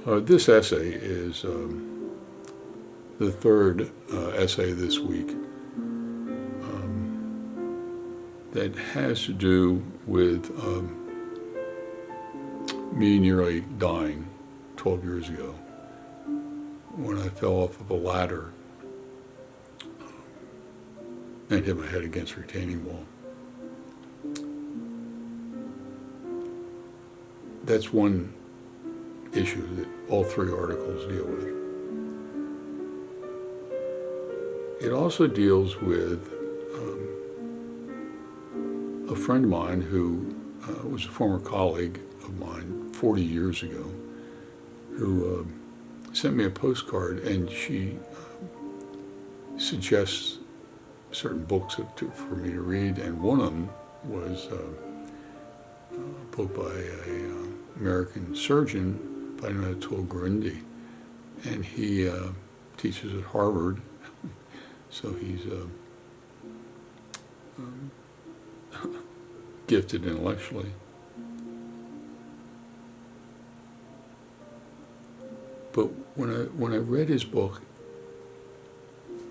This essay is the third essay this week that has to do with me nearly dying 12 years ago when I fell off of a ladder and hit my head against a retaining wall. That's one issue that all three articles deal with. It also deals with a friend of mine who was a former colleague of mine 40 years ago, who sent me a postcard, and she suggests certain books for me to read, and one of them was a book by an American surgeon by the name of Atul Gawande, and he teaches at Harvard, so he's gifted intellectually. But when I read his book,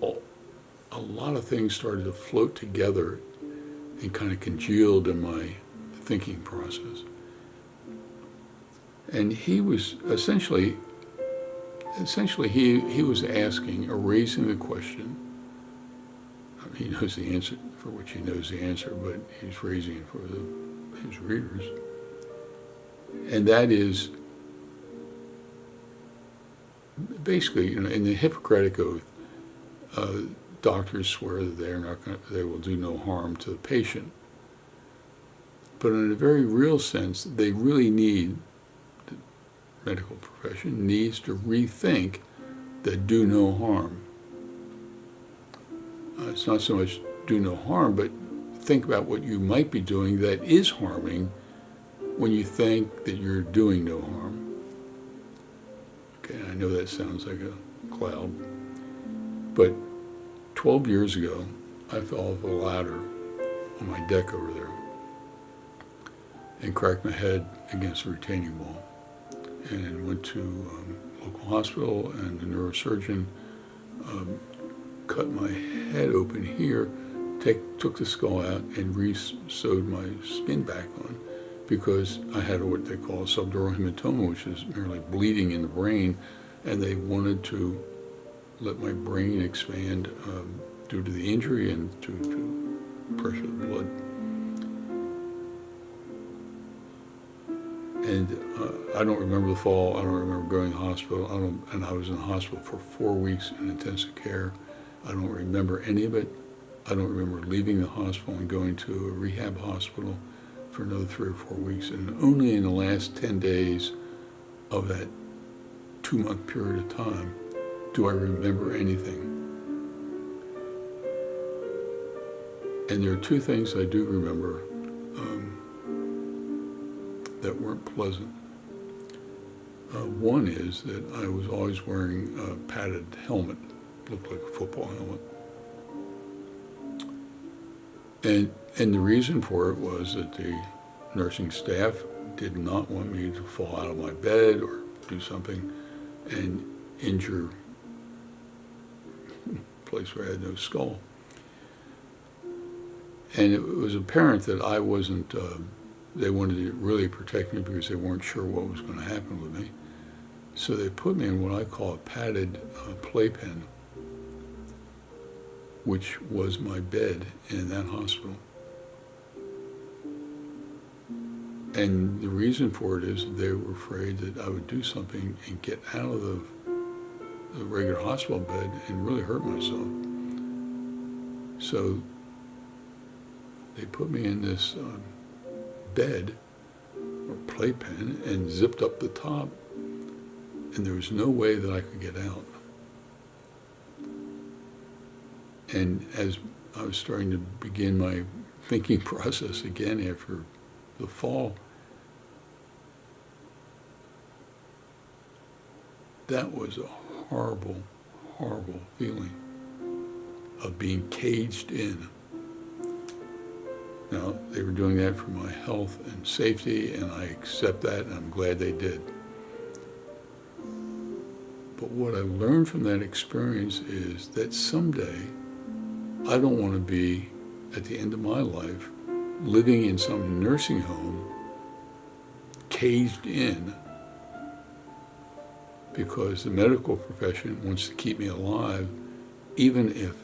a lot of things started to float together and kind of congealed in my thinking process. And he was essentially he was asking or raising the question. I mean, he knows the answer for which he knows the answer, but he's raising it for his readers. And that is basically, in the Hippocratic Oath, doctors swear that they will do no harm to the patient. But in a very real sense, they really need, the medical profession needs to rethink that do no harm. It's not so much do no harm, but think about what you might be doing that is harming when you think that you're doing no harm. Okay, I know that sounds like a cloud, but 12 years ago, I fell off a ladder on my deck over there and cracked my head against a retaining wall, and went to local hospital, and the neurosurgeon cut my head open here, took the skull out, and re-sewed my skin back on, because I had what they call a subdural hematoma, which is merely bleeding in the brain, and they wanted to let my brain expand due to the injury and due to pressure of the blood. And I don't remember the fall. I don't remember going to the hospital. And I was in the hospital for 4 weeks in intensive care. I don't remember any of it. I don't remember leaving the hospital and going to a rehab hospital for another 3 or 4 weeks. And only in the last 10 days of that 2-month period of time do I remember anything. And there are two things I do remember that weren't pleasant. One is that I was always wearing a padded helmet, looked like a football helmet. And the reason for it was that the nursing staff did not want me to fall out of my bed or do something and injure a place where I had no skull. And it was apparent that I wasn't, they wanted to really protect me because they weren't sure what was going to happen with me. So they put me in what I call a padded playpen, which was my bed in that hospital. And the reason for it is they were afraid that I would do something and get out of the regular hospital bed and really hurt myself. So they put me in this bed or playpen and zipped up the top, and there was no way that I could get out. And as I was starting to begin my thinking process again after the fall, that was a horrible, horrible feeling of being caged in. Now, they were doing that for my health and safety, and I accept that, and I'm glad they did. But what I learned from that experience is that someday I don't want to be, at the end of my life, living in some nursing home, caged in, because the medical profession wants to keep me alive, even if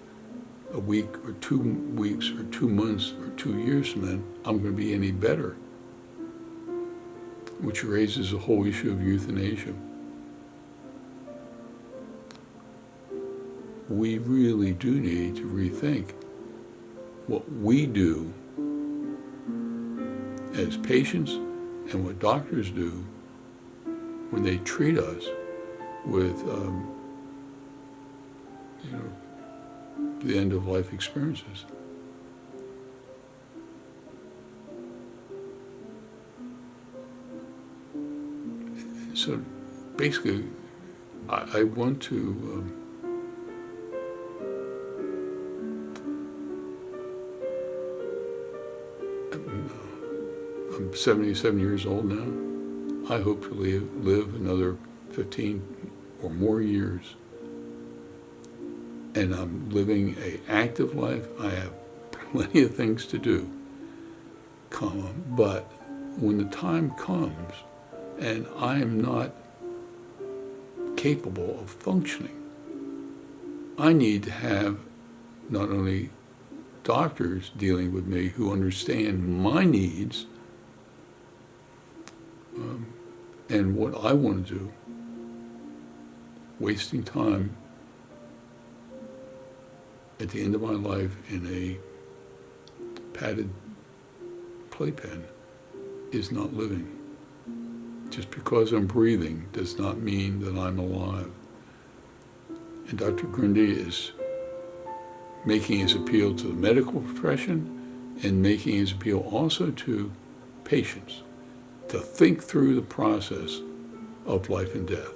a week or 2 weeks or 2 months or 2 years from then, I'm going to be any better, which raises the whole issue of euthanasia. We really do need to rethink what we do as patients and what doctors do when they treat us with, the end-of-life experiences. So basically, I want to I'm 77 years old now. I hope to live another 15 or more years. And I'm living an active life. I have plenty of things to do, but when the time comes and I am not capable of functioning, I need to have not only doctors dealing with me who understand my needs and what I want to do, wasting time at the end of my life in a padded playpen is not living. Just because I'm breathing does not mean that I'm alive. And Dr. Grundy is making his appeal to the medical profession and making his appeal also to patients to think through the process of life and death.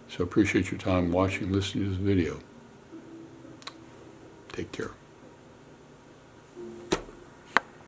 So I appreciate your time watching, listening to this video. Take care.